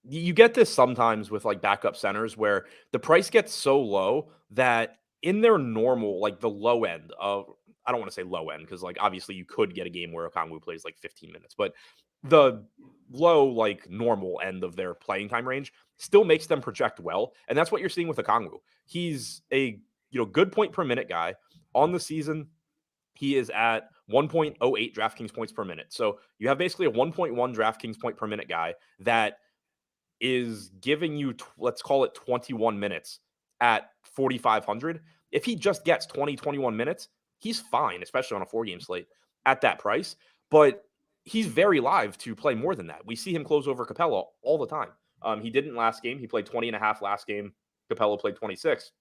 you get this sometimes with like backup centers where the price gets so low that in their normal, like the low end of, I don't want to say low end because like obviously you could get a game where Okongwu plays like 15 minutes, but the low, like normal end of their playing time range still makes them project well. And that's what you're seeing with Okongwu. He's a, good point per minute guy on the season. He is at 1.08 DraftKings points per minute. So you have basically a 1.1 DraftKings point per minute guy that is giving you, let's call it 21 minutes at 4,500. If he just gets 21 minutes, he's fine, especially on a 4-game slate at that price. But he's very live to play more than that. We see him close over Capella all the time. He didn't last game. He played 20.5 last game. Capella played 26.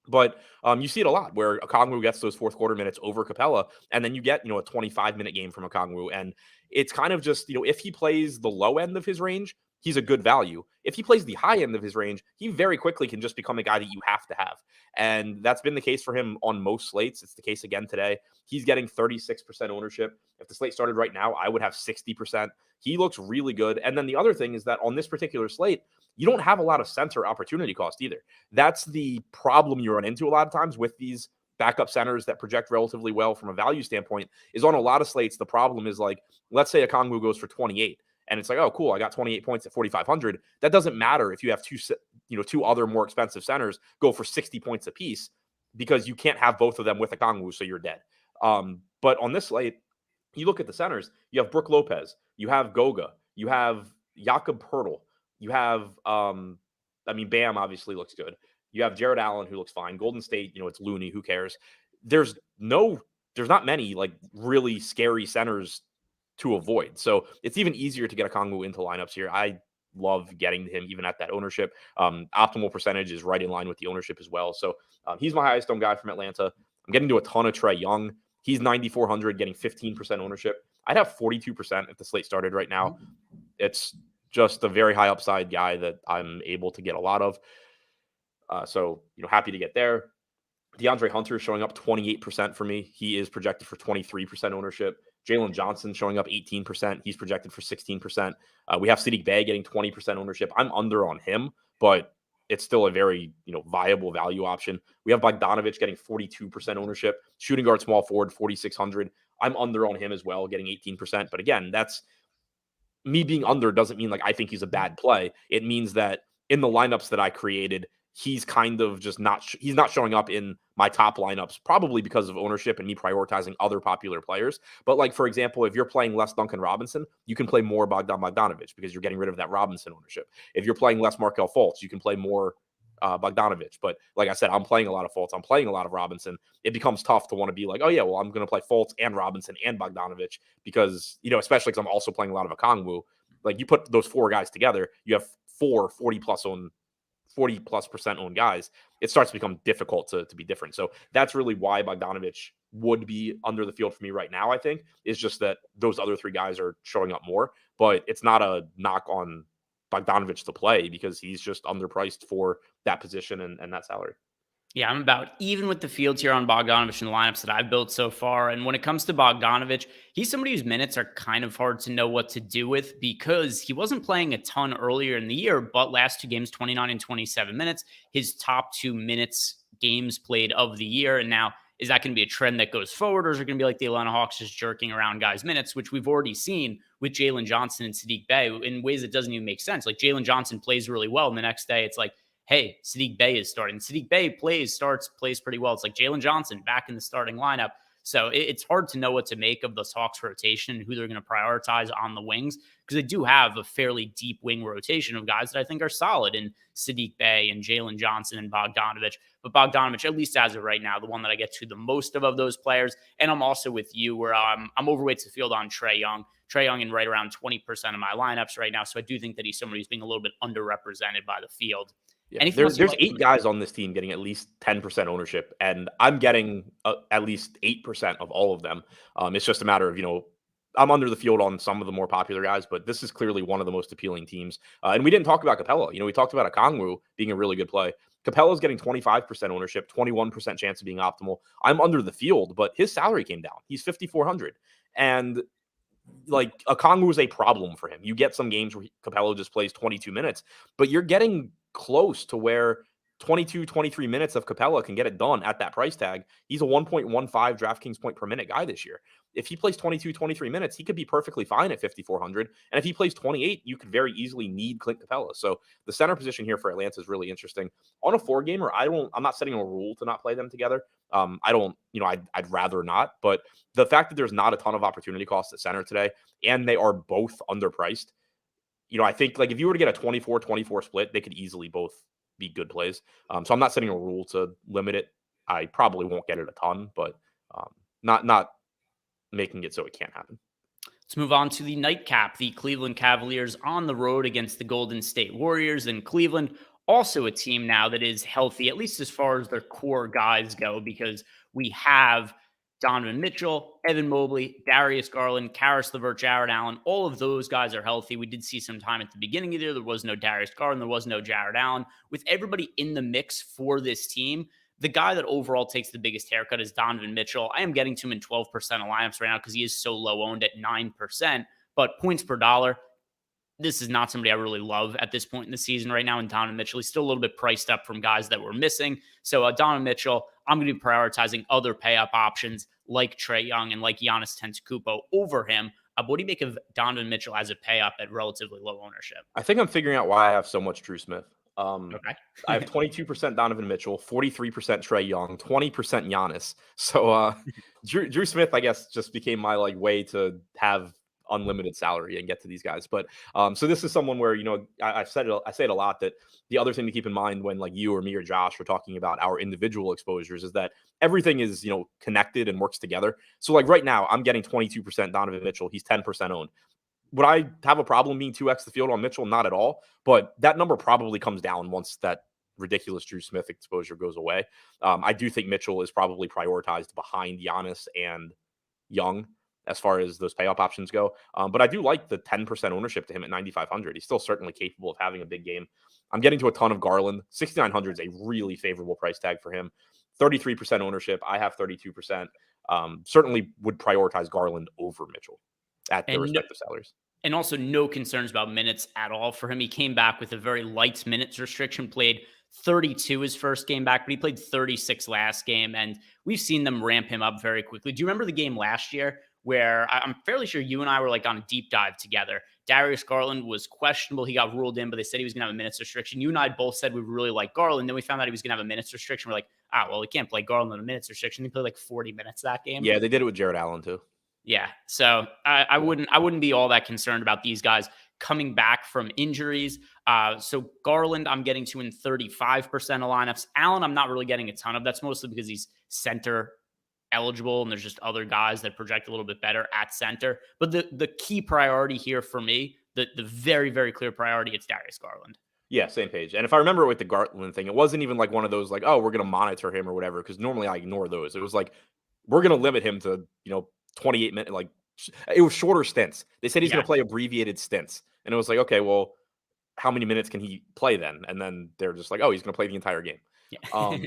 But you see it a lot where Okongwu gets those fourth quarter minutes over Capella, and then you get, a 25-minute game from Okongwu. And it's kind of just, if he plays the low end of his range, he's a good value. If he plays the high end of his range, he very quickly can just become a guy that you have to have. And that's been the case for him on most slates. It's the case again today. He's getting 36% ownership. If the slate started right now, I would have 60%. He looks really good. And then the other thing is that on this particular slate, you don't have a lot of center opportunity cost either. That's the problem you run into a lot of times with these backup centers that project relatively well from a value standpoint, is on a lot of slates. The problem is like, let's say Okongwu goes for 28. And it's like, oh, cool, I got 28 points at 4,500. That doesn't matter if you have two other more expensive centers go for 60 points apiece, because you can't have both of them with Okongwu, so you're dead. But on this slate, you look at the centers, you have Brook Lopez, you have Goga, you have Jakob Poeltl, you have, Bam obviously looks good. You have Jared Allen, who looks fine. Golden State, it's Looney, who cares? There's not many like really scary centers to avoid. So it's even easier to get Okongwu into lineups here. I love getting him even at that ownership. Optimal percentage is right in line with the ownership as well. So he's my highest owned guy from Atlanta. I'm getting to a ton of Trae Young. He's 9,400, getting 15% ownership. I'd have 42% if the slate started right now. It's just a very high upside guy that I'm able to get a lot of. So happy to get there. DeAndre Hunter showing up 28% for me. He is projected for 23% ownership. Jalen Johnson showing up 18%. He's projected for 16%. We have Saddiq Bey getting 20% ownership. I'm under on him, but it's still a very viable value option. We have Bogdanovich getting 42% ownership. Shooting guard, small forward, 4,600. I'm under on him as well, getting 18%. But again, that's me being under doesn't mean like I think he's a bad play. It means that in the lineups that I created, he's kind of just he's not showing up in my top lineups, probably because of ownership and me prioritizing other popular players. But like, for example, if you're playing less Duncan Robinson, you can play more Bogdanovich because you're getting rid of that Robinson ownership. If you're playing less Markelle Fultz, you can play more Bogdanovich. But like I said, I'm playing a lot of Fultz. I'm playing a lot of Robinson. It becomes tough to want to be like, oh yeah, well, I'm going to play Fultz and Robinson and Bogdanovich because, especially because I'm also playing a lot of Okongwu. Like you put those four guys together, you have 40+ % owned guys. It starts to become difficult to be different. So that's really why Bogdanovich would be under the field for me right now, I think, is just that those other three guys are showing up more. But it's not a knock on Bogdanovich to play because he's just underpriced for that position and that salary. Yeah, I'm about even with the fields here on Bogdanovich and the lineups that I've built so far. And when it comes to Bogdanovich, he's somebody whose minutes are kind of hard to know what to do with because he wasn't playing a ton earlier in the year, but last two games, 29 and 27 minutes, his top 2 minutes games played of the year. And now, is that going to be a trend that goes forward, or is it going to be like the Atlanta Hawks just jerking around guys' minutes, which we've already seen with Jalen Johnson and Saddiq Bey in ways that doesn't even make sense? Like Jalen Johnson plays really well, and the next day it's like, hey, Saddiq Bey is starting. Saddiq Bey plays pretty well. It's like Jalen Johnson back in the starting lineup. So it's hard to know what to make of this Hawks rotation and who they're going to prioritize on the wings because they do have a fairly deep wing rotation of guys that I think are solid in Saddiq Bey and Jalen Johnson and Bogdanovich. But Bogdanovich, at least as of right now, the one that I get to the most of those players. And I'm also with you where I'm overweight to field on Trae Young. Trae Young in right around 20% of my lineups right now. So I do think that he's somebody who's being a little bit underrepresented by the field. Yeah, there's 8 guys on this team getting at least 10% ownership, and I'm getting at least 8% of all of them. It's just a matter of, I'm under the field on some of the more popular guys, but this is clearly one of the most appealing teams. And we didn't talk about Capella. We talked about Okongwu being a really good play. Capella's getting 25% ownership, 21% chance of being optimal. I'm under the field, but his salary came down. He's 5,400. And like Okongwu is a problem for him. You get some games where Capella just plays 22 minutes, but you're getting close to where 22, 23 minutes of Capella can get it done at that price tag. He's a 1.15 DraftKings point per minute guy this year. If he plays 22, 23 minutes, he could be perfectly fine at 5,400. And if he plays 28, you could very easily need Clint Capella. So the center position here for Atlanta is really interesting. On a 4-gamer, I'm not setting a rule to not play them together. I'd rather not. But the fact that there's not a ton of opportunity costs at center today, and they are both underpriced, I think like if you were to get a 24-24 split, they could easily both be good plays. So I'm not setting a rule to limit it. I probably won't get it a ton, but not making it so it can't happen. Let's move on to the nightcap. The Cleveland Cavaliers on the road against the Golden State Warriors. And Cleveland, also a team now that is healthy, at least as far as their core guys go, because we have Donovan Mitchell, Evan Mobley, Darius Garland, Karis LeVert, Jared Allen. All of those guys are healthy. We did see some time at the beginning of the year. There was no Darius Garland. There was no Jared Allen. With everybody in the mix for this team, the guy that overall takes the biggest haircut is Donovan Mitchell. I am getting to him in 12% of lineups right now because he is so low owned at 9%. But points per dollar, this is not somebody I really love at this point in the season right now. And Donovan Mitchell, he's still a little bit priced up from guys that were missing. So Donovan Mitchell, I'm going to be prioritizing other pay-up options like Trae Young and like Giannis Antetokounmpo over him. What do you make of Donovan Mitchell as a pay-up at relatively low ownership? I think I'm figuring out why I have so much Drew Smith. Okay. I have 22% Donovan Mitchell, 43% Trae Young, 20% Giannis. So Drew Smith, I guess, just became my way to have unlimited salary and get to these guys. But so this is someone where, I say it a lot that the other thing to keep in mind when you or me or Josh are talking about our individual exposures is that everything is, connected and works together. So right now I'm getting 22% Donovan Mitchell. He's 10% owned. Would I have a problem being 2x the field on Mitchell? Not at all. But that number probably comes down once that ridiculous Drew Smith exposure goes away. I do think Mitchell is probably prioritized behind Giannis and Young as far as those pay-up options go. But I do like the 10% ownership to him at 9,500. He's still certainly capable of having a big game. I'm getting to a ton of Garland. 6,900 is a really favorable price tag for him. 33% ownership. I have 32%. Certainly would prioritize Garland over Mitchell at their And respective salaries. And also no concerns about minutes at all for him. He came back with a very light minutes restriction, played 32 his first game back, but he played 36 last game. And we've seen them ramp him up very quickly. Do you remember the game last year where I'm fairly sure you and I were like on a deep dive together? Darius Garland was questionable. He got ruled in, but they said he was going to have a minutes restriction. You and I both said we really like Garland. Then we found out he was going to have a minutes restriction. We're like, well, he can't play Garland on a minutes restriction. He played like 40 minutes that game. Yeah, they did it with Jared Allen too. Yeah. So I wouldn't be all that concerned about these guys coming back from injuries. So Garland, I'm getting to in 35% of lineups. Allen, I'm not really getting a ton of. That's mostly because he's center eligible, and there's just other guys that project a little bit better at center. But the key priority here for me, the very, very clear priority, it's Darius Garland. Yeah, same page. And if I remember with the Garland thing, it wasn't even like one of those like, oh, we're going to monitor him or whatever, because normally I ignore those. It was like, we're going to limit him to, 28 minutes. Like, it was shorter stints. They said he's going to play abbreviated stints. And it was like, okay, well, how many minutes can he play then? And then they're just like, oh, he's going to play the entire game. Yeah.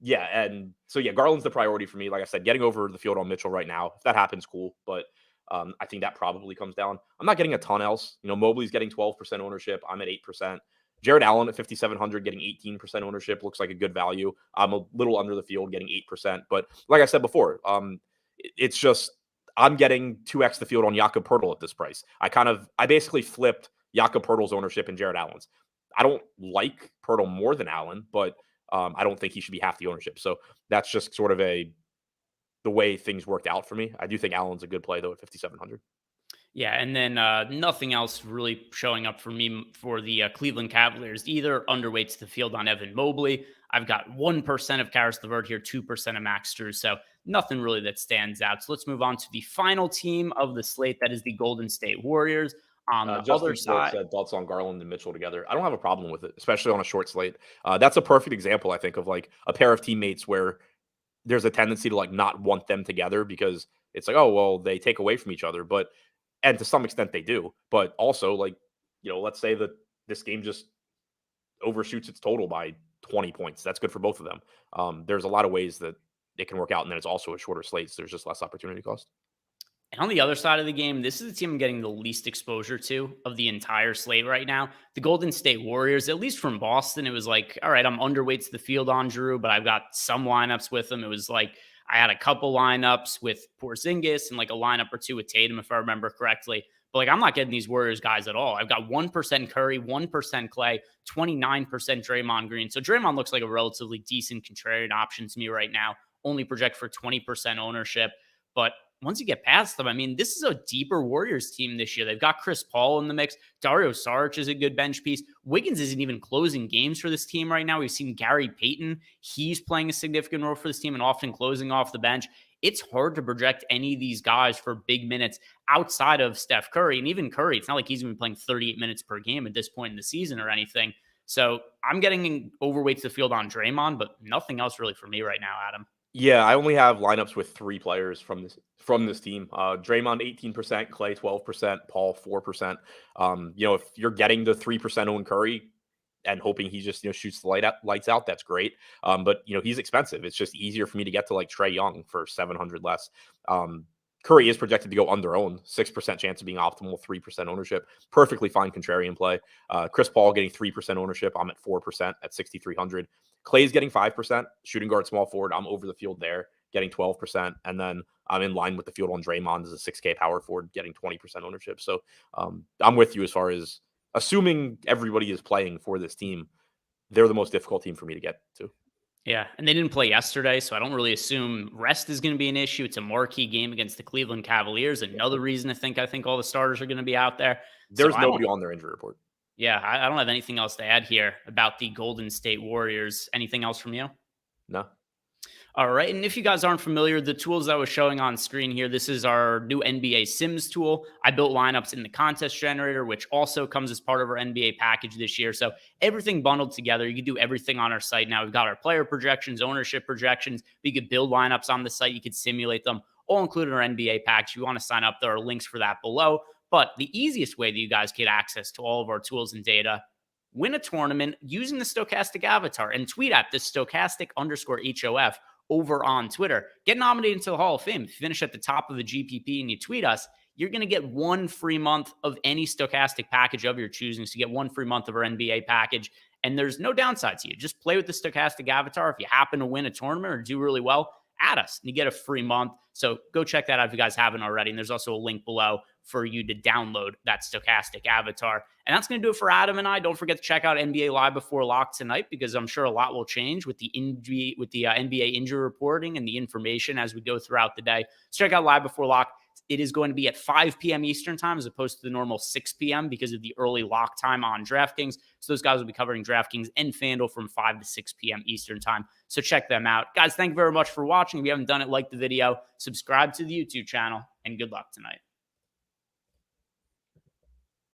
Yeah. And so, yeah, Garland's the priority for me. Like I said, getting over the field on Mitchell right now, if that happens, cool. But I think that probably comes down. I'm not getting a ton else. Mobley's getting 12% ownership. I'm at 8%. Jared Allen at 5,700 getting 18% ownership looks like a good value. I'm a little under the field getting 8%. But like I said before, it's just I'm getting 2x the field on Jakob Poeltl at this price. I basically flipped Jakob Poeltl's ownership and Jared Allen's. I don't like Poeltl more than Allen, but I don't think he should be half the ownership. So that's just sort of the way things worked out for me. I do think Allen's a good play though at 5,700. Yeah, and then nothing else really showing up for me for the Cleveland Cavaliers either. Underweight to the field on Evan Mobley. I've got 1% of Karis LeVert here, 2% of Max Strus. So nothing really that stands out. So let's move on to the final team of the slate. That is the Golden State Warriors. On the other side, said thoughts on Garland and Mitchell together. I don't have a problem with it, especially on a short slate. That's a perfect example, I think, of like a pair of teammates where there's a tendency to like not want them together because it's like, oh, well, they take away from each other. And to some extent they do, but also like, let's say that this game just overshoots its total by 20 points. That's good for both of them. There's a lot of ways that it can work out. And then it's also a shorter slate. So there's just less opportunity cost. And on the other side of the game, this is the team I'm getting the least exposure to of the entire slate right now. The Golden State Warriors, at least from Boston, it was like, all right, I'm underweight to the field on Drew, but I've got some lineups with him. It was like, I had a couple lineups with Porzingis and like a lineup or two with Tatum, if I remember correctly. But like, I'm not getting these Warriors guys at all. I've got 1% Curry, 1% Clay, 29% Draymond Green. So Draymond looks like a relatively decent contrarian option to me right now. Only project for 20% ownership. But once you get past them, I mean, this is a deeper Warriors team this year. They've got Chris Paul in the mix. Dario Saric is a good bench piece. Wiggins isn't even closing games for this team right now. We've seen Gary Payton. He's playing a significant role for this team and often closing off the bench. It's hard to project any of these guys for big minutes outside of Steph Curry. And even Curry, it's not like he's even playing 38 minutes per game at this point in the season or anything. So I'm getting overweight to the field on Draymond, but nothing else really for me right now, Adam. Yeah, I only have lineups with 3 players from this team. Draymond 18%, Clay 12%, Paul 4%. If you're getting the 3% own Curry and hoping he just shoots the lights out, that's great. But he's expensive. It's just easier for me to get to like Trae Young for 700 less. Curry is projected to go under owned, 6% chance of being optimal, 3% ownership. Perfectly fine contrarian play. Chris Paul getting 3% ownership. I'm at 4% at 6,300. Clay's getting 5%, shooting guard, small forward. I'm over the field there, getting 12%. And then I'm in line with the field on Draymond as a 6K power forward, getting 20% ownership. So I'm with you as far as assuming everybody is playing for this team. They're the most difficult team for me to get to. Yeah, and they didn't play yesterday, so I don't really assume rest is going to be an issue. It's a marquee game against the Cleveland Cavaliers. Another reason I think all the starters are going to be out there. There's nobody on their injury report. Yeah, I don't have anything else to add here about the Golden State Warriors. Anything else from you? No. All right. And if you guys aren't familiar, the tools I was showing on screen here, this is our new NBA Sims tool. I built lineups in the contest generator, which also comes as part of our NBA package this year. So everything bundled together. You can do everything on our site now. We've got our player projections, ownership projections. You could build lineups on the site. You could simulate them, all included in our NBA package. If you want to sign up, there are links for that below. But the easiest way that you guys get access to all of our tools and data win a tournament using the Stochastic avatar and tweet at this Stochastic_HOF over on Twitter. Get nominated into the Hall of Fame. If you finish at the top of the GPP and you tweet us, you're going to get 1 free month of any Stochastic package of your choosing. So you get 1 free month of our NBA package. And there's no downside to you. Just play with the Stochastic avatar. If you happen to win a tournament or do really well, add us and you get a free month. So go check that out if you guys haven't already. And there's also a link below for you to download that Stochastic avatar. And that's going to do it for Adam and I. Don't forget to check out NBA Live Before Lock tonight, because I'm sure a lot will change with the NBA injury reporting and the information as we go throughout the day. So check out Live Before Lock. It is going to be at 5 p.m. Eastern time as opposed to the normal 6 p.m. because of the early lock time on DraftKings. So those guys will be covering DraftKings and FanDuel from 5 to 6 p.m. Eastern time. So check them out. Guys, thank you very much for watching. If you haven't done it, like the video, subscribe to the YouTube channel, and good luck tonight.